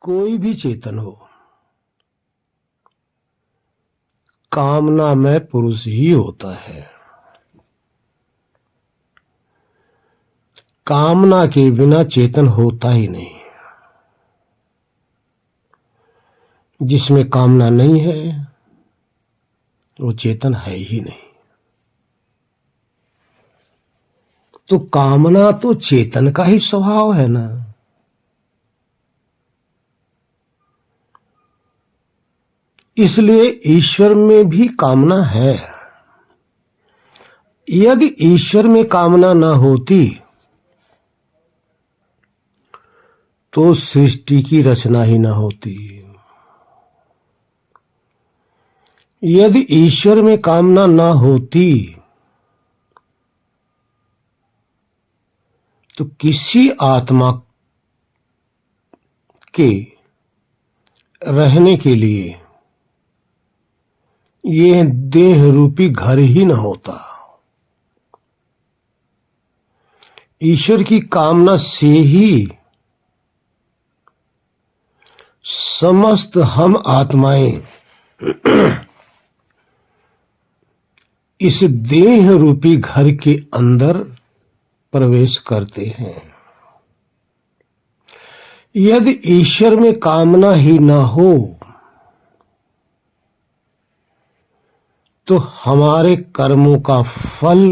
कोई भी चेतन हो, कामना में पुरुष ही होता है। कामना के बिना चेतन होता ही नहीं। जिसमें कामना नहीं है वो चेतन है ही नहीं। तो कामना तो चेतन का ही स्वभाव है ना। इसलिए ईश्वर में भी कामना है। यदि ईश्वर में कामना न होती तो सृष्टि की रचना ही न होती। यदि ईश्वर में कामना न होती तो किसी आत्मा के रहने के लिए ये देह रूपी घर ही न होता। ईश्वर की कामना से ही समस्त हम आत्माएं इस देह रूपी घर के अंदर प्रवेश करते हैं। यदि ईश्वर में कामना ही न हो तो हमारे कर्मों का फल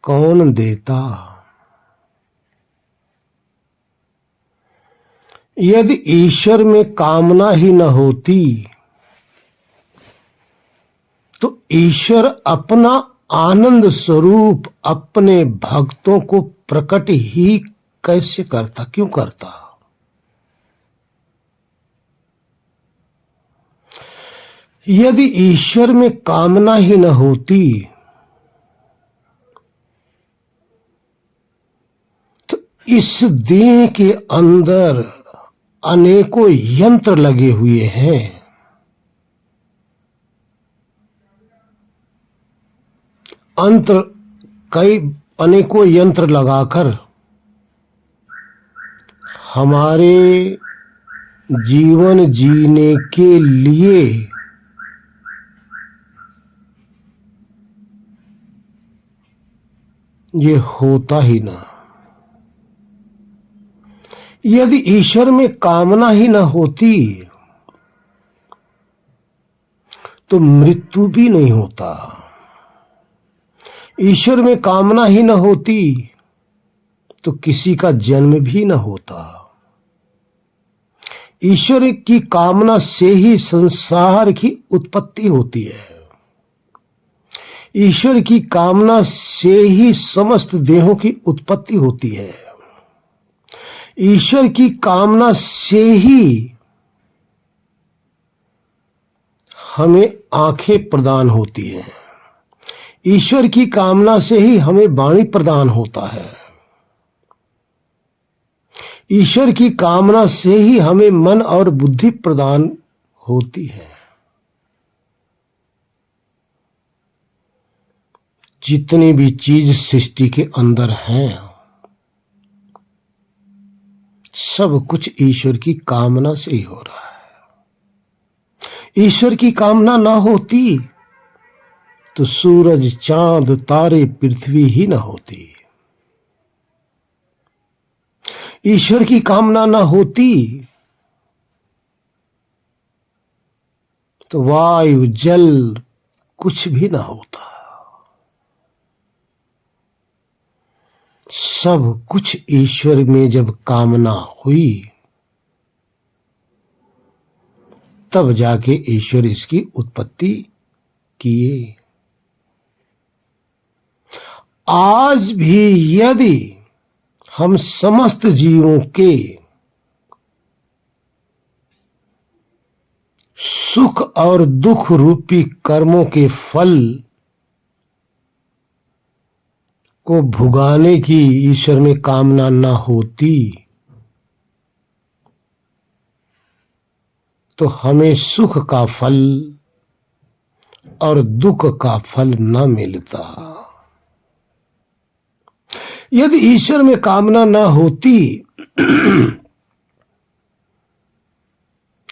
कौन देता? यदि ईश्वर में कामना ही न होती तो ईश्वर अपना आनंद स्वरूप अपने भक्तों को प्रकट ही कैसे करता, क्यों करता? यदि ईश्वर में कामना ही न होती तो इस देह के अंदर अनेकों यंत्र लगे हुए हैं। अनेकों यंत्र लगाकर हमारे जीवन जीने के लिए ये होता ही ना। यदि ईश्वर में कामना ही न होती तो मृत्यु भी नहीं होता। ईश्वर में कामना ही न होती तो किसी का जन्म भी न होता। ईश्वर की कामना से ही संसार की उत्पत्ति होती है। ईश्वर की कामना से ही समस्त देहों की उत्पत्ति होती है। ईश्वर की कामना से ही हमें आंखें प्रदान होती हैं। ईश्वर की कामना से ही हमें वाणी प्रदान होता है। ईश्वर की कामना से ही हमें मन और बुद्धि प्रदान होती है। जितनी भी चीज सृष्टि के अंदर हैं सब कुछ ईश्वर की कामना से ही हो रहा है। ईश्वर की कामना ना होती तो सूरज, चांद, तारे, पृथ्वी ही ना होती। ईश्वर की कामना ना होती तो वायु, जल कुछ भी ना होता। सब कुछ ईश्वर में जब कामना हुई तब जाके ईश्वर इसकी उत्पत्ति किए। आज भी यदि हम समस्त जीवों के सुख और दुख रूपी कर्मों के फल को भुगाने की ईश्वर में कामना न होती तो हमें सुख का फल और दुख का फल न मिलता। यदि ईश्वर में कामना न होती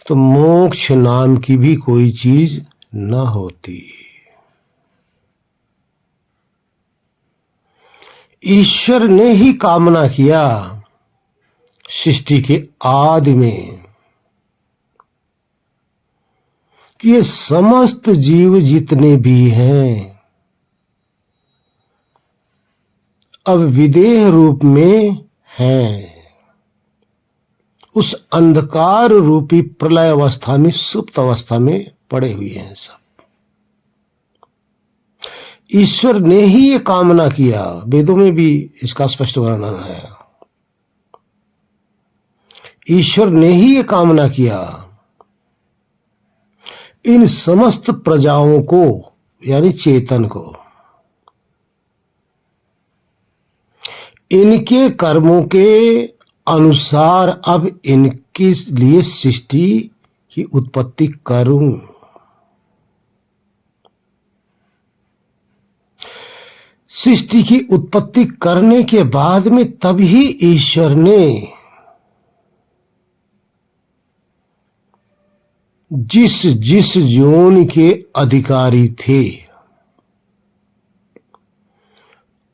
तो मोक्ष नाम की भी कोई चीज न होती। ईश्वर ने ही कामना किया सृष्टि के आदि में कि ये समस्त जीव जितने भी हैं अब विदेह रूप में हैं, उस अंधकार रूपी प्रलय अवस्था में, सुप्त अवस्था में पड़े हुए हैं सब। ईश्वर ने ही ये कामना किया, वेदों में भी इसका स्पष्ट वर्णन है। ईश्वर ने ही ये कामना किया इन समस्त प्रजाओं को, यानी चेतन को, इनके कर्मों के अनुसार अब इनके लिए सृष्टि की उत्पत्ति करूं। सृष्टि की उत्पत्ति करने के बाद में तभी ईश्वर ने जिस जिस योनि के अधिकारी थे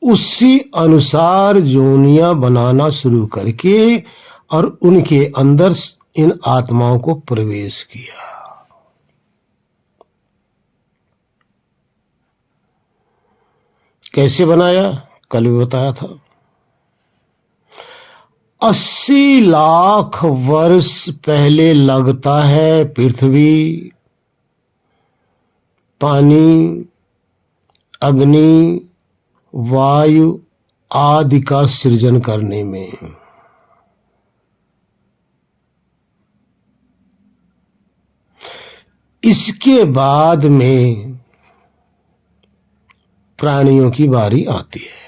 उसी अनुसार योनियां बनाना शुरू करके और उनके अंदर इन आत्माओं को प्रवेश किया। कैसे बनाया? कल भी बताया था। 80 लाख वर्ष पहले लगता है पृथ्वी, पानी, अग्नि, वायु आदि का सृजन करने में। इसके बाद में प्राणियों की बारी आती है।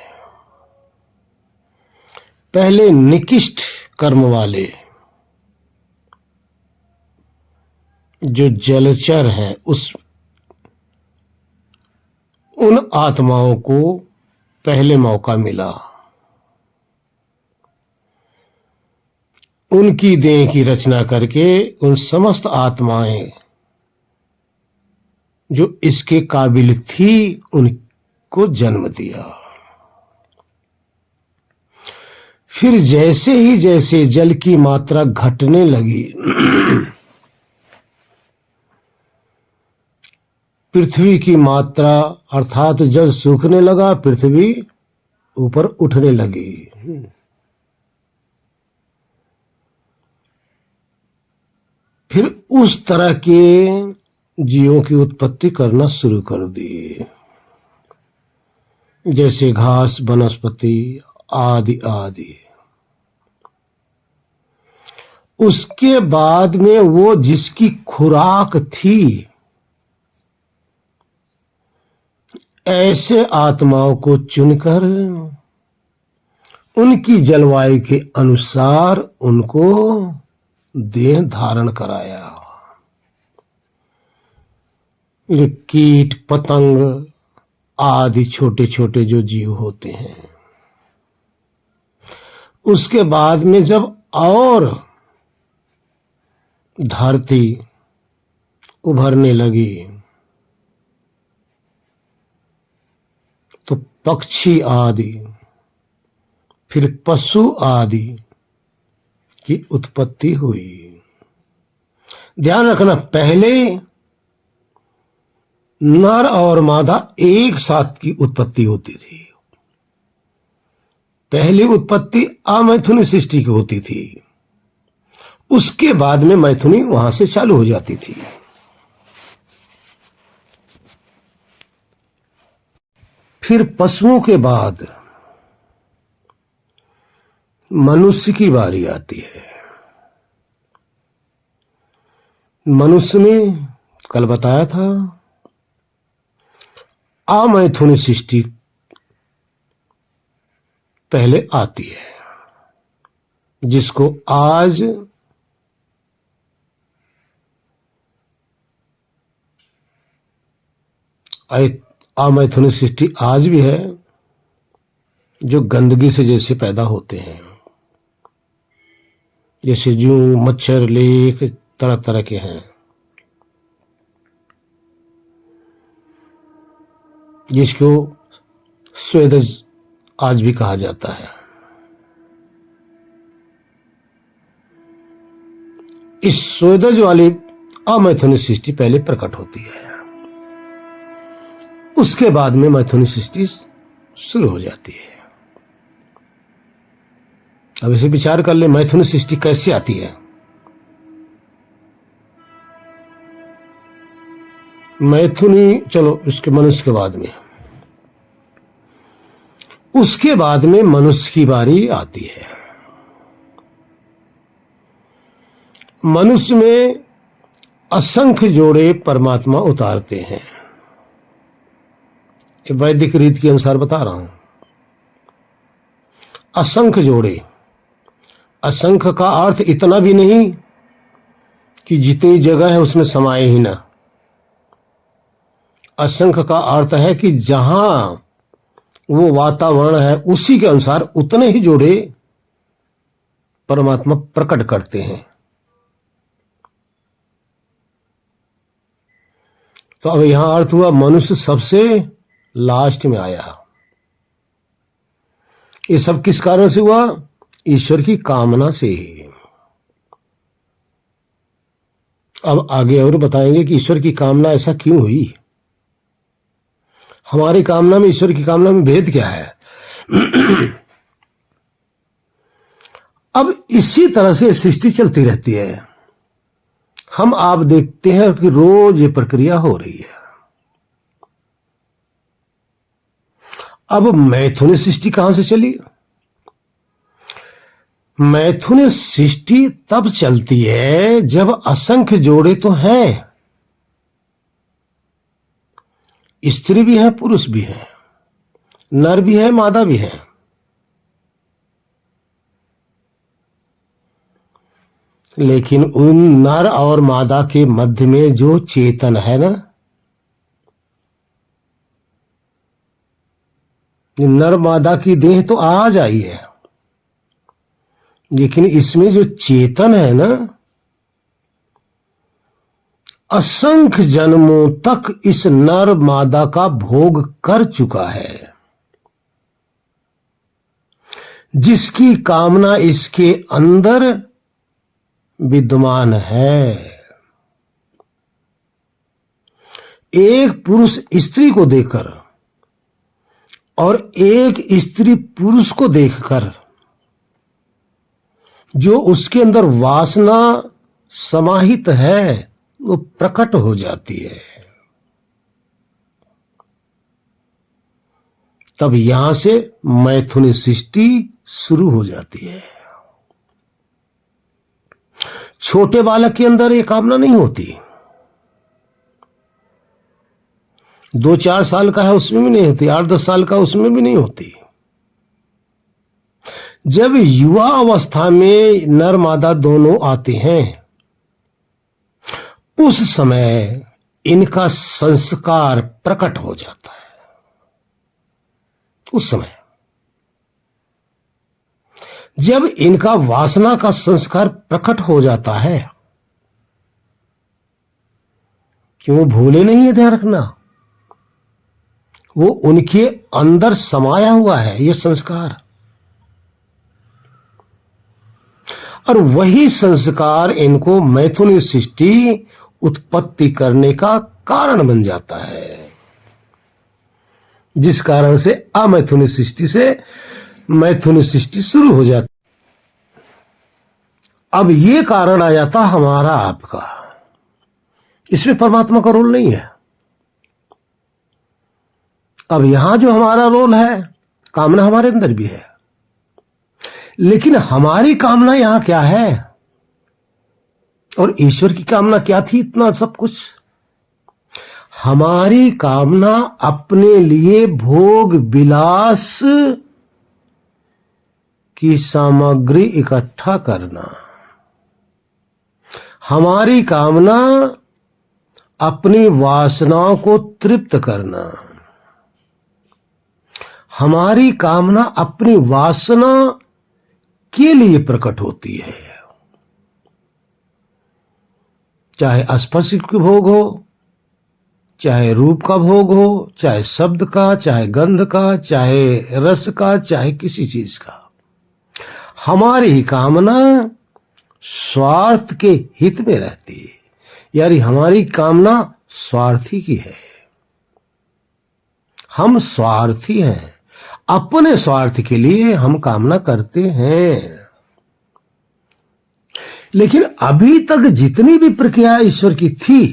पहले निकृष्ट कर्म वाले जो जलचर हैं उन आत्माओं को पहले मौका मिला। उनकी देह की रचना करके उन समस्त आत्माएं जो इसके काबिल थी उनको जन्म दिया। फिर जैसे ही जैसे जल की मात्रा घटने लगी, पृथ्वी की मात्रा अर्थात जल सूखने लगा, पृथ्वी ऊपर उठने लगी। फिर उस तरह के जीवों की उत्पत्ति करना शुरू कर दी, जैसे घास, वनस्पति आदि आदि। उसके बाद में वो जिसकी खुराक थी ऐसे आत्माओं को चुनकर उनकी जलवायु के अनुसार उनको देह धारण कराया। ये कीट पतंग आदि छोटे छोटे जो जीव होते हैं, उसके बाद में जब और धरती उभरने लगी तो पक्षी आदि, फिर पशु आदि की उत्पत्ति हुई। ध्यान रखना, पहले नर और मादा एक साथ की उत्पत्ति होती थी। पहली उत्पत्ति अमैथुनी सृष्टि की होती थी, उसके बाद में मैथुनी वहां से चालू हो जाती थी। फिर पशुओं के बाद मनुष्य की बारी आती है। मनुष्य में कल बताया था अमैथुनी सृष्टि पहले आती है, जिसको आज अमैथुनी सृष्टि आज भी है, जो गंदगी से जैसे पैदा होते हैं, जैसे जूं, मच्छर, लेख, तरह तरह के हैं, जिसको स्वेदज आज भी कहा जाता है। इस स्वेदज वाली अमैथुनिक सृष्टि पहले प्रकट होती है, उसके बाद में मैथुनिक सृष्टि शुरू हो जाती है। अब इसे विचार कर ले, मैथुनिक सृष्टि कैसे आती है। मैथुनी चलो इसके मनुष्य के बाद में, उसके बाद में मनुष्य की बारी आती है। मनुष्य में असंख्य जोड़े परमात्मा उतारते हैं, वैदिक रीत के अनुसार बता रहा हूं। असंख्य जोड़े, असंख्य का अर्थ इतना भी नहीं कि जितनी जगह है उसमें समाये ही ना। असंख्य का अर्थ है कि जहां वो वातावरण है उसी के अनुसार उतने ही जोड़े परमात्मा प्रकट करते हैं। तो अब यहां अर्थ हुआ मनुष्य सबसे लास्ट में आया। ये सब किस कारण से हुआ? ईश्वर की कामना से। अब आगे और बताएंगे कि ईश्वर की कामना ऐसा क्यों हुई, हमारी कामना में ईश्वर की कामना में भेद क्या है। अब इसी तरह से सृष्टि चलती रहती है। हम आप देखते हैं कि रोज ये प्रक्रिया हो रही है। अब मैथुन सृष्टि कहां से चली? मैथुन सृष्टि तब चलती है जब असंख्य जोड़े तो हैं, स्त्री भी है पुरुष भी है, नर भी है मादा भी है। लेकिन उन नर और मादा के मध्य में जो चेतन है ना, नर मादा की देह तो आज आई है, लेकिन इसमें जो चेतन है ना, असंख्य जन्मों तक इस नर मादा का भोग कर चुका है, जिसकी कामना इसके अंदर विद्यमान है। एक पुरुष स्त्री को देखकर और एक स्त्री पुरुष को देखकर जो उसके अंदर वासना समाहित है वो प्रकट हो जाती है। तब यहां से मैथुन सृष्टि शुरू हो जाती है। छोटे बालक के अंदर ये कामना नहीं होती, 2-4 साल का है उसमें भी नहीं होती, 8-10 साल का उसमें भी नहीं होती। जब युवा अवस्था में नर मादा दोनों आते हैं, उस समय इनका संस्कार प्रकट हो जाता है। उस समय जब इनका वासना का संस्कार प्रकट हो जाता है, कि वो भूले नहीं है, ध्यान रखना, वो उनके अंदर समाया हुआ है ये संस्कार, और वही संस्कार इनको मैथुन सृष्टि उत्पत्ति करने का कारण बन जाता है, जिस कारण से अमैथुन सृष्टि से मैथुन सृष्टि शुरू हो जाती। अब ये कारण आ जाता हमारा आपका, इसमें परमात्मा का रोल नहीं है। अब यहां जो हमारा रोल है, कामना हमारे अंदर भी है, लेकिन हमारी कामना यहां क्या है और ईश्वर की कामना क्या थी? इतना सब कुछ हमारी कामना अपने लिए भोग विलास की सामग्री इकट्ठा करना, हमारी कामना अपनी वासनाओं को तृप्त करना, हमारी कामना अपनी वासना के लिए प्रकट होती है। चाहे स्पर्श का भोग हो, चाहे रूप का भोग हो, चाहे शब्द का, चाहे गंध का, चाहे रस का, चाहे किसी चीज का। हमारी कामना स्वार्थ के हित में रहती है, यानी हमारी कामना स्वार्थी की है। हम स्वार्थी हैं, अपने स्वार्थ के लिए हम कामना करते हैं। लेकिन अभी तक जितनी भी प्रक्रिया ईश्वर की थी,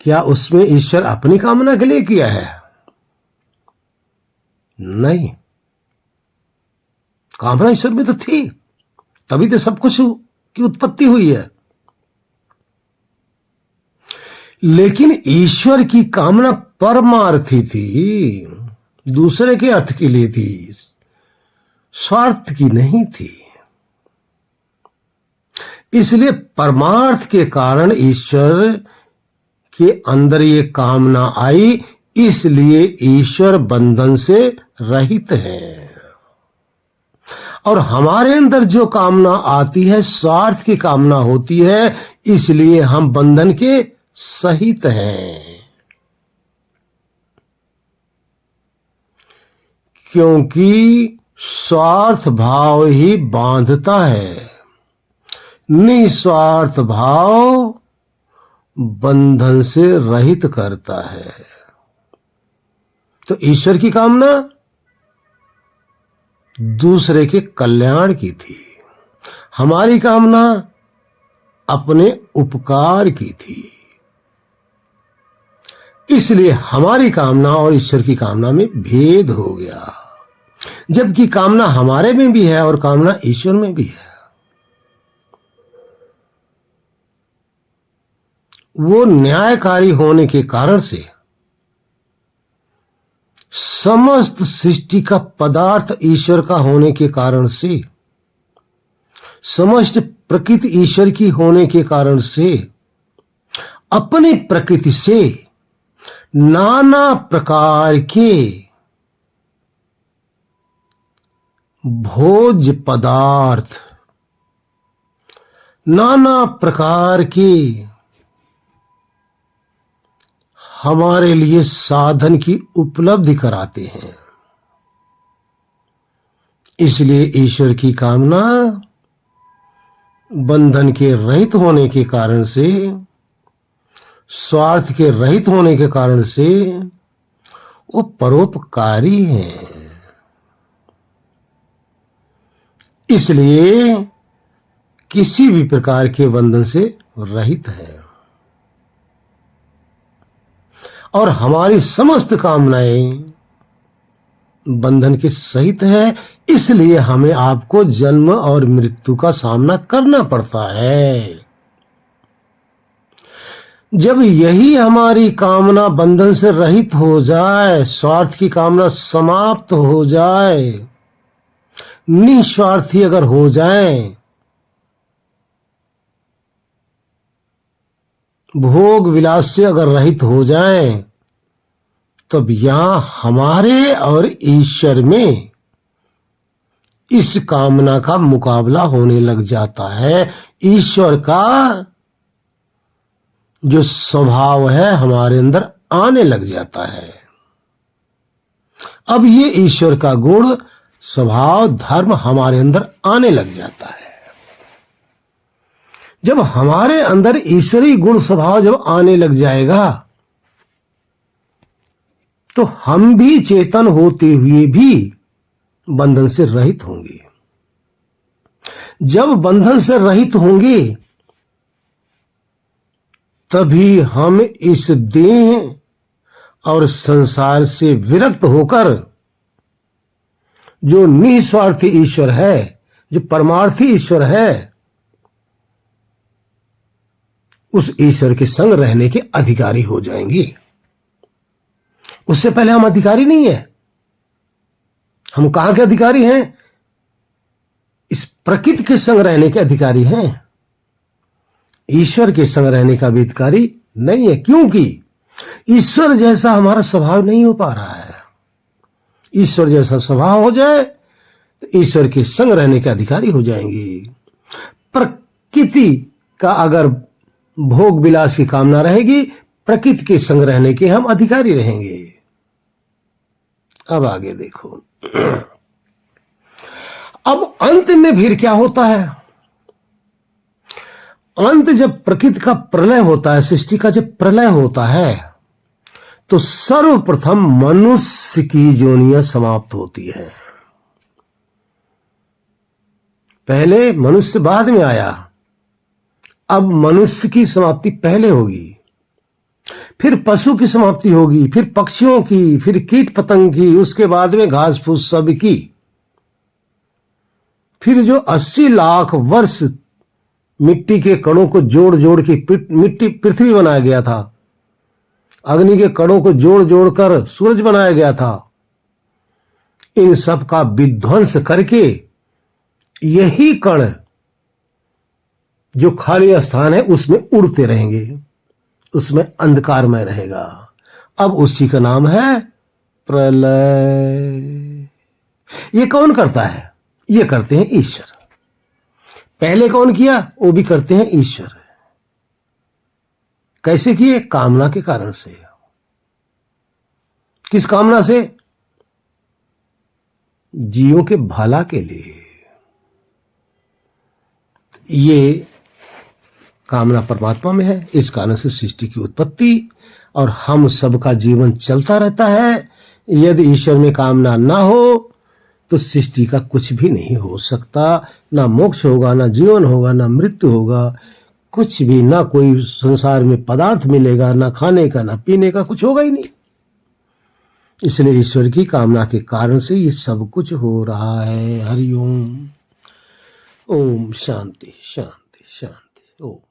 क्या उसमें ईश्वर अपनी कामना के लिए किया है? नहीं, कामना ईश्वर में तो थी, तभी तो सब कुछ की उत्पत्ति हुई है। लेकिन ईश्वर की कामना परमार्थी थी, दूसरे के अर्थ के लिए थी, स्वार्थ की नहीं थी। इसलिए परमार्थ के कारण ईश्वर के अंदर ये कामना आई, इसलिए ईश्वर बंधन से रहित है। और हमारे अंदर जो कामना आती है स्वार्थ की कामना होती है, इसलिए हम बंधन के सहित हैं। क्योंकि स्वार्थ भाव ही बांधता है, निस्वार्थ भाव बंधन से रहित करता है। तो ईश्वर की कामना दूसरे के कल्याण की थी, हमारी कामना अपने उपकार की थी। इसलिए हमारी कामना और ईश्वर की कामना में भेद हो गया, जबकि कामना हमारे में भी है और कामना ईश्वर में भी है। वो न्यायकारी होने के कारण से समस्त सृष्टि का पदार्थ ईश्वर का होने के कारण से, समस्त प्रकृति ईश्वर की होने के कारण से, अपनी प्रकृति से नाना प्रकार के भोज्य पदार्थ, नाना प्रकार के हमारे लिए साधन की उपलब्धि कराते हैं। इसलिए ईश्वर की कामना बंधन के रहित होने के कारण से, स्वार्थ के रहित होने के कारण से वो परोपकारी है। इसलिए किसी भी प्रकार के बंधन से रहित है और हमारी समस्त कामनाएं बंधन के सहित है। इसलिए हमें आपको जन्म और मृत्यु का सामना करना पड़ता है। जब यही हमारी कामना बंधन से रहित हो जाए, स्वार्थ की कामना समाप्त हो जाए, निस्वार्थी अगर हो जाए, भोग विलास से अगर रहित हो जाए, तब यहां हमारे और ईश्वर में इस कामना का मुकाबला होने लग जाता है। ईश्वर का जो स्वभाव है हमारे अंदर आने लग जाता है। अब ये ईश्वर का गुण, स्वभाव, धर्म हमारे अंदर आने लग जाता है। जब हमारे अंदर ईश्वरी गुण स्वभाव जब आने लग जाएगा, तो हम भी चेतन होते हुए भी बंधन से रहित होंगे। जब बंधन से रहित होंगे, तभी हम इस देह और संसार से विरक्त होकर जो निस्वार्थी ईश्वर है, जो परमार्थी ईश्वर है, उस ईश्वर के संग रहने के अधिकारी हो जाएंगे। उससे पहले हम अधिकारी नहीं है। हम कहां के अधिकारी हैं? इस प्रकृति के संग रहने के अधिकारी हैं। ईश्वर के संग रहने का भी अधिकारी नहीं है, क्योंकि ईश्वर जैसा हमारा स्वभाव नहीं हो पा रहा है। ईश्वर जैसा स्वभाव हो जाए तो ईश्वर के संग रहने के अधिकारी हो जाएंगे। प्रकृति का अगर भोग विलास की कामना रहेगी, प्रकृति के संग रहने के हम अधिकारी रहेंगे। अब आगे देखो, अब अंत में फिर क्या होता है? अंत जब प्रकृति का प्रलय होता है, सृष्टि का जब प्रलय होता है, तो सर्वप्रथम मनुष्य की योनियां समाप्त होती है। पहले मनुष्य बाद में आया, अब मनुष्य की समाप्ति पहले होगी, फिर पशु की समाप्ति होगी, फिर पक्षियों की, फिर कीट पतंग की, उसके बाद में घास फूस सब की। फिर जो 80 लाख वर्ष मिट्टी के कणों को जोड़ जोड़ के मिट्टी पृथ्वी बनाया गया था, अग्नि के कणों को जोड़ जोड़ कर सूरज बनाया गया था, इन सब का विध्वंस करके यही कण जो खाली स्थान है उसमें उड़ते रहेंगे, उसमें अंधकारमय रहेगा। अब उसी का नाम है प्रलय। ये कौन करता है? ये करते हैं ईश्वर। पहले कौन किया? वो भी करते हैं ईश्वर। कैसे किए? कामना के कारण से। किस कामना से? जीवों के भला के लिए। ये कामना परमात्मा में है, इस कारण से सृष्टि की उत्पत्ति और हम सबका जीवन चलता रहता है। यदि ईश्वर में कामना ना हो तो सृष्टि का कुछ भी नहीं हो सकता। ना मोक्ष होगा, ना जीवन होगा, ना मृत्यु होगा, कुछ भी। ना कोई संसार में पदार्थ मिलेगा, ना खाने का, ना पीने का, कुछ होगा ही नहीं। इसलिए ईश्वर की कामना के कारण से ये सब कुछ हो रहा है। हरिओम। ओम शांति शांति शांति। ओम।